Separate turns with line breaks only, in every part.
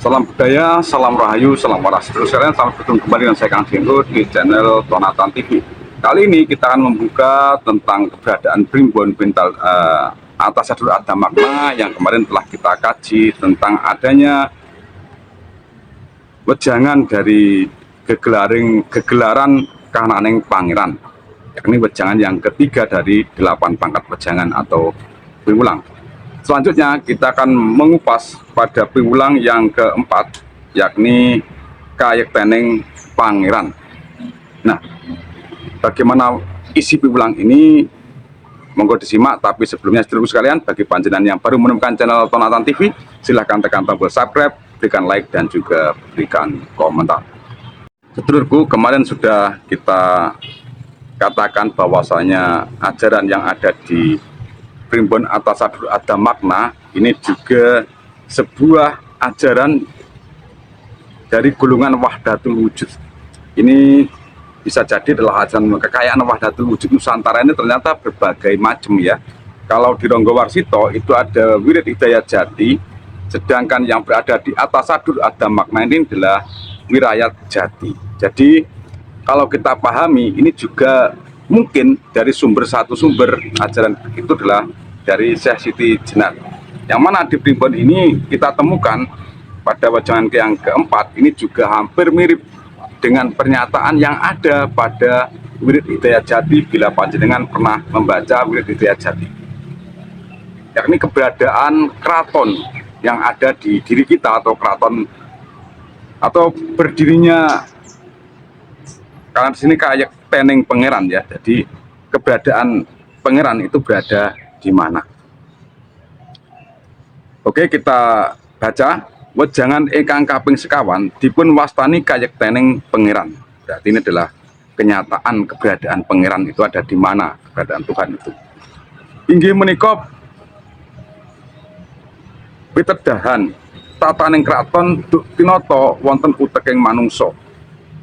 Salam budaya, salam rahayu, salam waras. Terus kalian selamat bertemu kembali dengan saya Kang Jenggo di channel Tonatan TV. Kali ini kita akan membuka tentang keberadaan Primbon Pintal Antasadur Ada Makna yang kemarin telah kita kaji tentang adanya wejangan dari gegelaran Kahananeng Pangeran, yakni wejangan yang ketiga dari 8 pangkat wejangan atau piwulang. Selanjutnya kita akan mengupas pada piwulang yang keempat, yakni Kayek Teneng Pangeran. Nah, bagaimana isi piwulang ini? Monggo disimak, tapi sebelumnya sedulurku sekalian, bagi panjenengan yang baru menemukan channel Tonatan TV, silahkan tekan tombol subscribe, berikan like, dan juga berikan komentar. Sedulurku, kemarin sudah kita katakan bahwasanya ajaran yang ada di Primbon Antasadur Ada Makna ini juga sebuah ajaran dari golongan Wahdatul Wujud. Ini bisa jadi adalah ajaran kekayaan Wahdatul Wujud Nusantara ini ternyata berbagai macam ya. Kalau di Ronggowarsito itu ada Wirid Hidayat Jati, sedangkan yang berada di Antasadur Ada Makna ini adalah Wirayat Jati. Jadi kalau kita pahami ini juga mungkin dari satu sumber ajaran itu adalah dari Syekh Siti Jenar, yang mana di Primbon ini kita temukan pada wejangan yang keempat ini juga hampir mirip dengan pernyataan yang ada pada Wirid Hidayat Jati bila panjenengan pernah membaca Wirid Hidayat Jati, yakni keberadaan keraton yang ada di diri kita atau keraton atau berdirinya, karena di sini kayak Teneng Pangeran ya, jadi keberadaan pangeran itu berada di mana. Oke, kita baca wejangan ingkang kaping sekawan dipun wastani Kayek Teneng Pangeran. Berarti ini adalah kenyataan keberadaan pangeran itu ada di mana, keberadaan Tuhan itu. Inggih menika pitedahan tataning kraton tinata wonten uteking manungsa.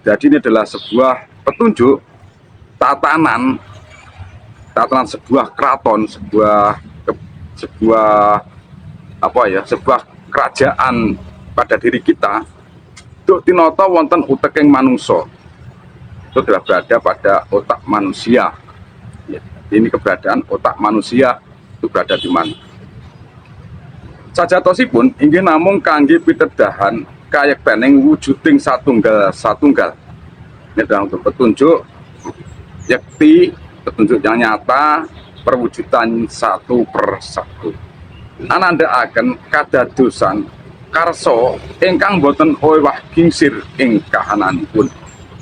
Jadi ini adalah sebuah petunjuk tatanan sebuah keraton, sebuah kerajaan pada diri kita. Duk tinata wonten uteking manungsa, itu adalah berada pada otak manusia. Ini keberadaan otak manusia itu berada di mana. Sajatosipun inggih namung kangge pitedahan Kayek Teneng wujuding satunggal. Ini adalah untuk petunjuk yakti, petunjuk yang nyata, perwujudan satu persatu. Anandaaken kadadosan karso ingkang boten owah gingsir ing kahananipun.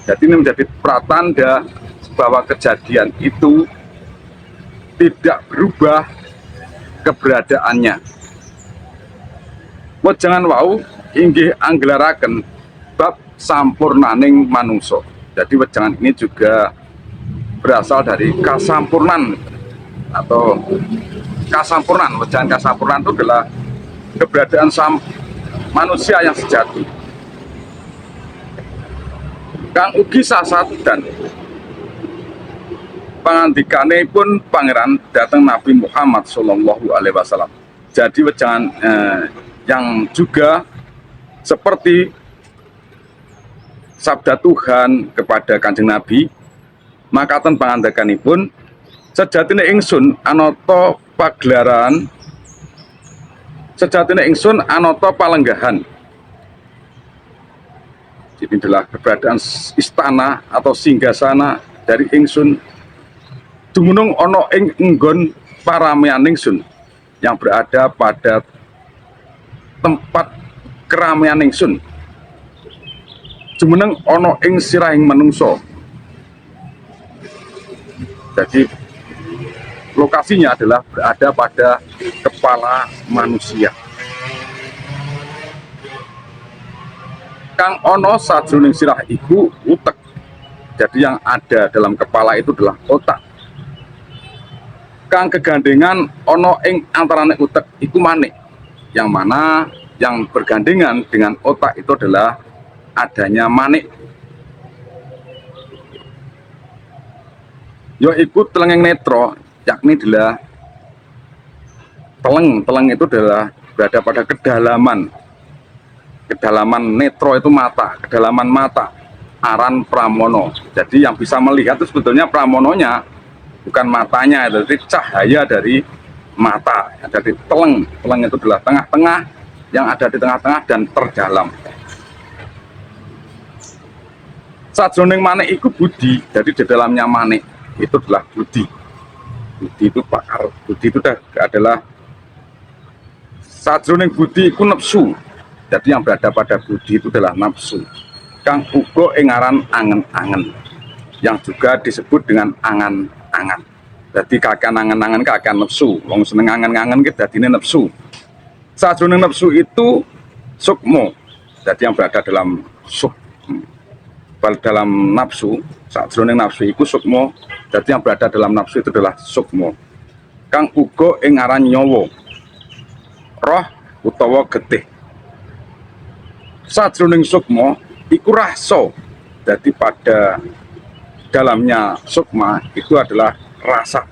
Jadi ini menjadi pratanda bahwa kejadian itu tidak berubah keberadaannya. Wejangan wau inggih anggelaraken bab sampurnaning manungsa. Jadi wejangan ini juga berasal dari kasampurnan atau kasampurnan. Wejangan kasampurnan itu adalah keberadaan manusia yang sejati. Kang ugi sasadan pangandikane pun pangeran datang Nabi Muhammad Shallallahu Alaihi Wasallam. Jadi wejangan yang juga seperti sabda Tuhan kepada Kanjeng Nabi, makaten pangandikanipun sejatine ingsun anata pagelaran, sejatine ingsun anata palenggahan. Jadi adalah keberadaan istana atau singgasana dari ingsun dumunung ana ing enggon paramean ingsun yang berada pada tempat keramaian ingsun jumeneng ana ing sirahing manungsa. Jadi lokasinya adalah berada pada kepala manusia. Kang ana sajroning sirah iku utek. Jadi yang ada dalam kepala itu adalah otak. Kang kegandengan ana ing antarane utek iku manik. Yang mana yang bergandengan dengan otak itu adalah adanya manik. Yaitu telenging netro, yakni adalah teleng itu adalah berada pada kedalaman kedalaman netro itu mata, kedalaman mata aran pramono. Jadi yang bisa melihat itu sebetulnya pramononya, bukan matanya, itu cahaya dari mata, ada di teleng. Teleng itu adalah tengah-tengah, yang ada di tengah-tengah dan terdalam. Sajroning manik itu budi, jadi di dalamnya manik itu adalah budi. Budi itu pakar, budi itu adalah sajroning budi itu nafsu. Jadi yang berada pada budi itu adalah nafsu. Kang uga ing aran angen-angen, yang juga disebut dengan angan-angan. Jadi kakean angen-angen kakean nafsu. Wong seneng angen-angen ki dadine nafsu. Sajroning nafsu itu sukmo. Jadi yang berada dalam dalam nafsu, sajroning nafsu itu sukmo. Jadi yang berada dalam nafsu itu adalah sukmo. Kang uga ing aran nyawa, roh utawa getih. Sajroning sukma iku rasa. Jadi pada dalamnya sukma itu adalah rasa.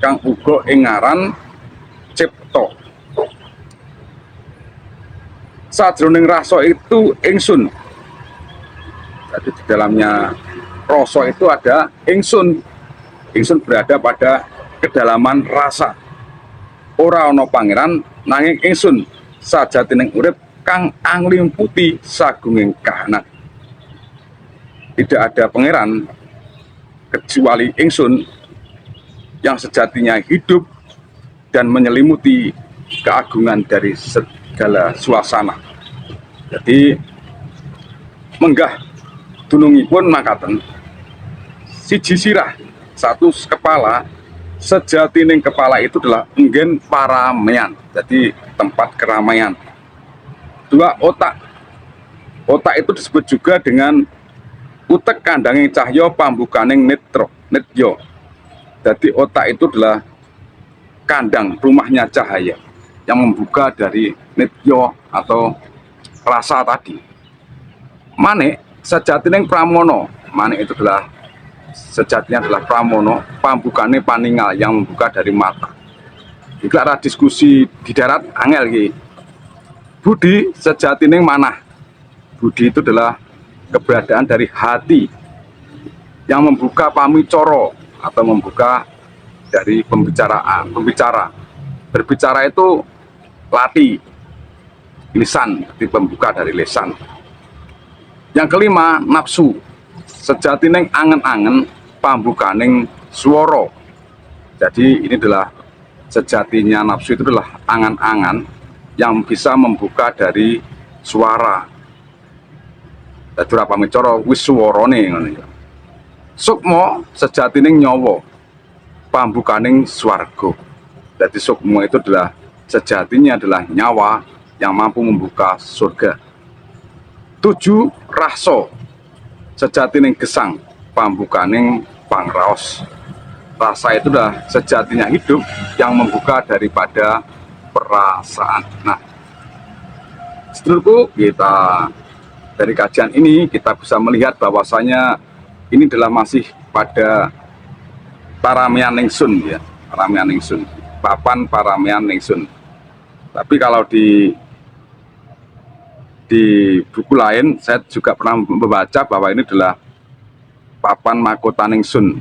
Kang uga ing aran cipta. Sajroning rasa itu ingsun. Jadi di dalamnya rasa itu ada ingsun. Ingsun berada pada kedalaman rasa. Ora ana pangeran nanging ingsun sajatining urip kang anglimputi sagunging kahanan. Tidak ada pangeran kecuali ingsun yang sejatinya hidup dan menyelimuti keagungan dari segala suasana. Jadi menggah dunungipun makaten, siji sirah satu kepala, sejatining kepala itu adalah enggen paramean, jadi tempat keramaian. Dua otak, otak itu disebut juga dengan utek kandanging cahya pambukaning netyo. Jadi otak itu adalah kandang rumahnya cahaya yang membuka dari netyo atau rasa tadi. Manik sejatining pramono, manik itu adalah sejatinya adalah pramono, pambukane paningal yang membuka dari mata. Jika ada diskusi di darat angel iki. Budi sejatining manah. Budi itu adalah keberadaan dari hati yang membuka pamicoro atau membuka dari pembicaraan, pembicara. Berbicara itu lati, lisan, jadi pembuka dari lisan. Yang kelima, nafsu. Sejatining angen-angen pambukaning swara. Jadi ini adalah sejatinya nafsu itu adalah angan-angan yang bisa membuka dari suara. Dadi ora pamicara wis suwarane ngono. Sukma sejatining nyawa, pambukaning swarga. Jadi sukma itu adalah sejatinya adalah nyawa yang mampu membuka surga. 7 rasa sejatining gesang, pambukaning pangraos. Rasa itu adalah sejatinya hidup yang membuka daripada perasaan. Nah, sedulurku, kita dari kajian ini kita bisa melihat bahwasanya ini adalah masih pada paramean ningsun ya, paramean ningsun, papan paramean ningsun. Tapi kalau di buku lain saya juga pernah membaca bahwa ini adalah papan mahkota ningsun.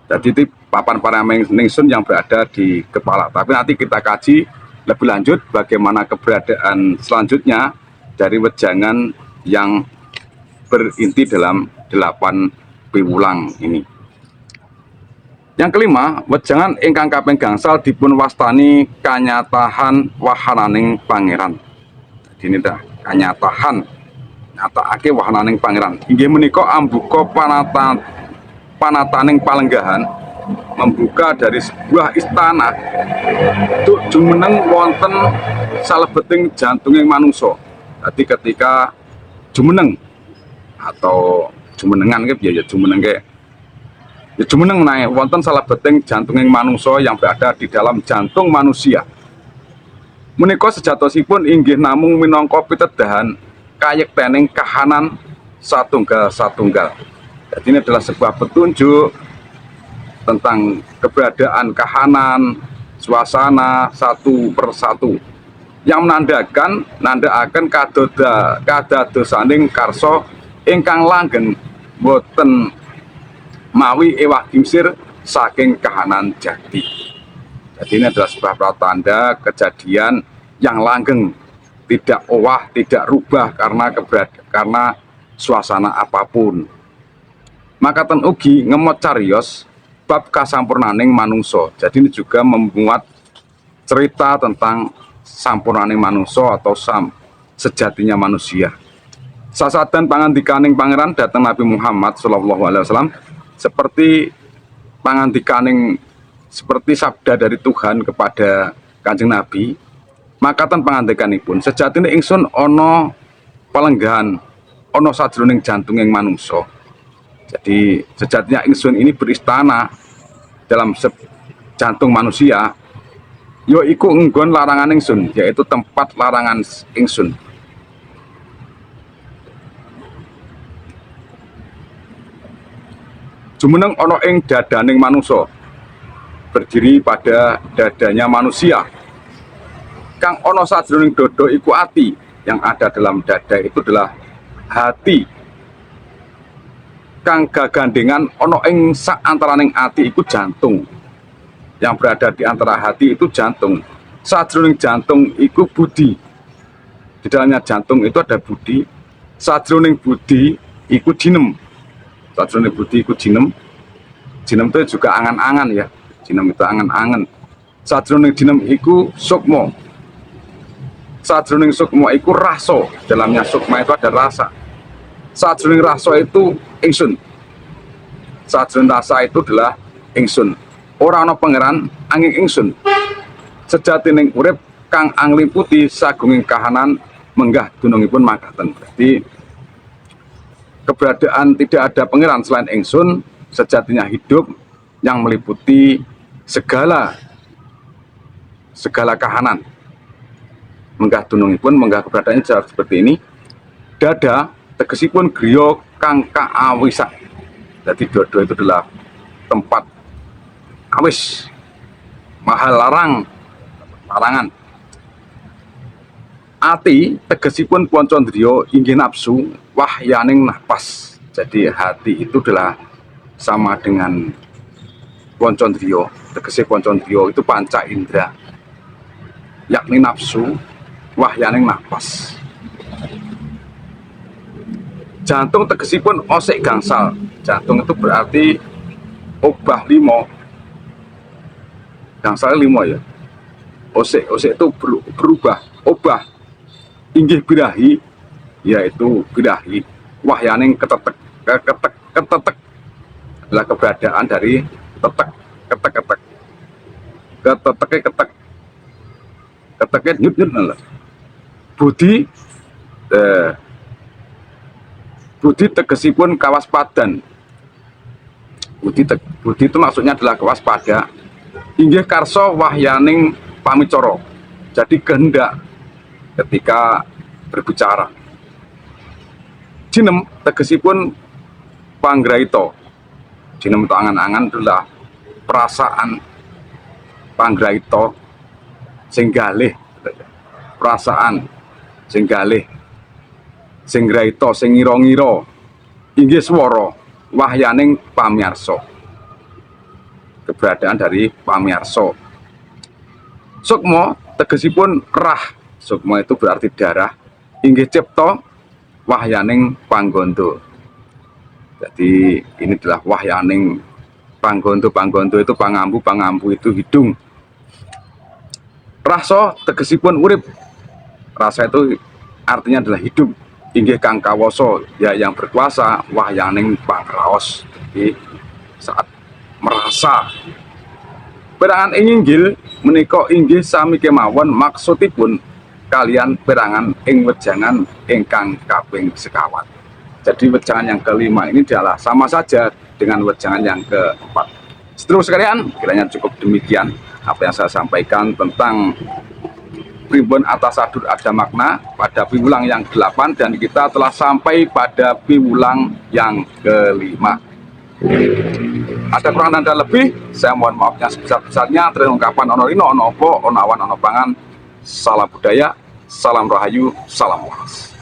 Jadi itu papan paramean ningsun yang berada di kepala. Tapi nanti kita kaji lebih lanjut bagaimana keberadaan selanjutnya dari wejangan yang berinti dalam 8 piwulang ini. Yang kelima, wejangan ingkang kaping gangsal dipun wastani kanyatahan wahananing pangeran. Jadi ini dah kanyatahan, nyatakake wahananing pangeran. Inggih menika ambuka panataning palenggahan, membuka dari sebuah istana untuk jumeneng wonten salebeting jantunging manungsa. Jadi ketika jumeneng atau jumenengan ya jumeneng ya jumeneng naik wonten salebeting jantunging manungsa yang berada di dalam jantung manusia. Menika sejatosipun inggih namung minangka pitedahan kayektening kahanan satunggal-satunggal. Jadi ini adalah sebuah petunjuk tentang keberadaan kahanan, suasana satu persatu. yang nandhakaken kadadosaning karsa ingkang langgeng boten mawi ewah kimsir saking kahanan jati. Jadi ini adalah sebuah pratanda kejadian yang langgeng, tidak owah, tidak rubah karena suasana apapun. Makaten ugi ngemot cariyos bab kasampurnaning manungso. Jadi ini juga memuat cerita tentang sampurnaning manungso atau sejatinya manusia. Sasadan pangandikaning pangeran datang Nabi Muhammad SAW seperti sabda dari Tuhan kepada Kanjeng Nabi. Makaten pangandikanipun, sejatine ingsun ana palenggahan ana sajroning jantunging manungsa. Jadi sejatinya ingsun ini beristana dalam jantung manusia, yaiku enggon larangan ingsun, yaitu tempat larangan ingsun. Jumeneng ana ing dadaning manungsa, berdiri pada dadanya manusia. Kang ana sajroning dodo iku ati, yang ada dalam dada itu adalah hati. Kang gagandengan ana ing saantaraning ati iku jantung. Yang berada di antara hati itu jantung. Sajroning jantung iku budi. Di dalamnya jantung itu ada budi. Sajroning budi iku jinem. Sajroning budi iku jinem. Jinem itu juga angan-angan ya. Jinem itu angan-angan. Sajroning jinem iku sukma. Sajroning sukma iku rasa. Dalamnya sukma itu ada rasa. Sajroning rasa itu ingsun. Sajroning rasa itu adalah ingsun. Ora ana pangeran angin ingsun. Sejatining urip kang angliputi sagunging kahanan menggah dunungipun makaten. Jadi keberadaan tidak ada pangeran selain ingsun, sejatinya hidup yang meliputi segala kahanan. Menggah dunungipun, menggah keberadaannya seperti ini. Dada tegesipun griya kang kaawisan. Jadi dodo itu adalah tempat awis, mahal larangan. Ati tegesipun poncondriya inggih nafsu wahyaning nafas. Jadi hati itu adalah sama dengan poncondriya. Tegese poncondriya itu panca indera, yakni nafsu wahyaning nafas. Jantung tegesipun osik gangsal. Jantung itu berarti obah limo. Gangsal limo ya. Osik itu berubah. Obah inggih birahi, yaitu birahi. Wahyaning ketetek adalah keberadaan dari ketek. Keteknya nyut. Budi tegesipun kawaspadan. Budi itu maksudnya adalah kewaspada. Inggih karsa wahyaning pamicara. Jadi kehendak ketika berbicara. Jinem tegesipun panggraita. Jinem itu angan-angan adalah perasaan. Panggraita sing galih. Perasaan sing galih. Sing graita sing ngira-ngira. Inggih swara wahyaning pamiarsa. Keberadaan dari pamiarsa. Sukma tegesipun rah. Sukma itu berarti darah. Inggih cipta wahyaning panggondo. Jadi ini adalah wahyaning panggondo. Panggondo itu pangambu itu hidung. Rasa tegesipun urip. Rasa itu artinya adalah hidup. Inggih kang kawasa, ya yang berkuasa, wahyaning pangraos. Jadi saat merasa perangan inggil menika inggih sami kemawon maksudipun kalian perangan ing wejangan ingkang kaping sekawan. Jadi wejangan yang kelima ini adalah sama saja dengan wejangan yang keempat. Seterusnya sekalian, kiranya cukup demikian apa yang saya sampaikan tentang Primbon Atasadur ada makna pada piwulang yang 8, dan kita telah sampai pada piwulang yang kelima. Ada kurang dan lebih, saya mohon maafnya sebesar-besarnya. Terima ungkapan ono lino, ono opo, ono awan, ono pangan. Salam budaya, salam rahayu, salam waras.